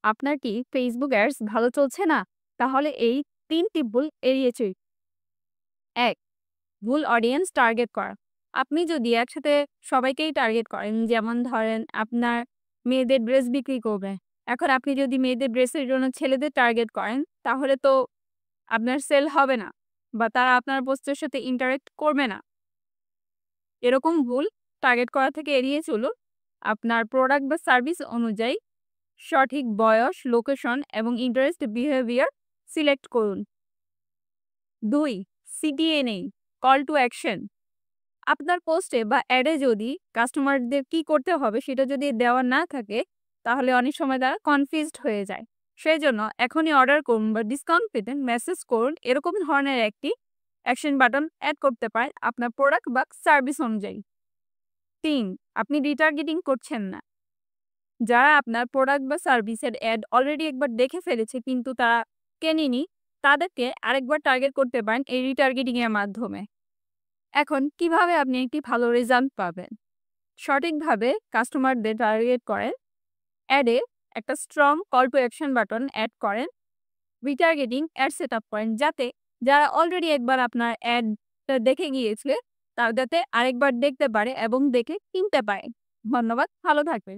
আপনার কি Facebook ads ভালো চলছে না? তাহলে এই ৩ টি ভুল এড়িয়ে চলুন। ১. ভুল অডিয়েন্স টার্গেট করা। আপনি যদি একসাথে সবাইকেই টার্গেট করেন, যেমন ধরেন আপনার মেয়েদের ড্রেস বিক্রি করবে। এখন আপনি যদি মেয়েদের ড্রেসের জন্য ছেলেদের টার্গেট করেন, তাহলে তো আপনার সেল হবে না বা তারা আপনার পোস্টের সাথে ইন্টারেক্ট করবে না। এরকম ভুল টার্গেট করা থেকে এড়িয়ে চলুন। আপনার প্রোডাক্ট বা সার্ভিস অনুযায়ী সঠিক বয়স, লোকেশন এবং ইন্টারেস্ট বিহেভিয়ার সিলেক্ট করুন। ২. সিটিএ নেই, কল টু অ্যাকশন। আপনার পোস্টে বা অ্যাডে যদি কাস্টমারদের কি করতে হবে সেটা যদি দেওয়া না থাকে, তাহলে অনেক সময় তারা কনফিউজড হয়ে যায়। সেজন্য এখনই অর্ডার করুন বা ডিসকাউন্ট পেতে মেসেজ করুন, এরকম ধরনের একটি অ্যাকশন বাটন অ্যাড করতে পারেন আপনার প্রোডাক্ট বা সার্ভিস অনুযায়ী। ৩. আপনি রিটার্গেটিং করছেন না। যারা আপনার প্রোডাক্ট বা সার্ভিসের অ্যাড অলরেডি একবার দেখে ফেলেছে কিন্তু তারা কেনেনি, তাদেরকে আরেকবার টার্গেট করতে পারেন এই রিটার্গেটিং এর মাধ্যমে। এখন কিভাবে আপনি একটি ভালো রেজাল্ট পাবেন? সঠিকভাবে কাস্টমারদের টার্গেট করেন, অ্যাডে একটা strong call to action button add করেন, রিটার্গেটিং অ্যাড সেট আপ করেন যাতে যারা অলরেডি একবার আপনার অ্যাডটা দেখে গিয়েছে তারা যাতে আরেকবার দেখতে পারে এবং দেখে কিনতে পারে। ধন্যবাদ, ভালো থাকবেন।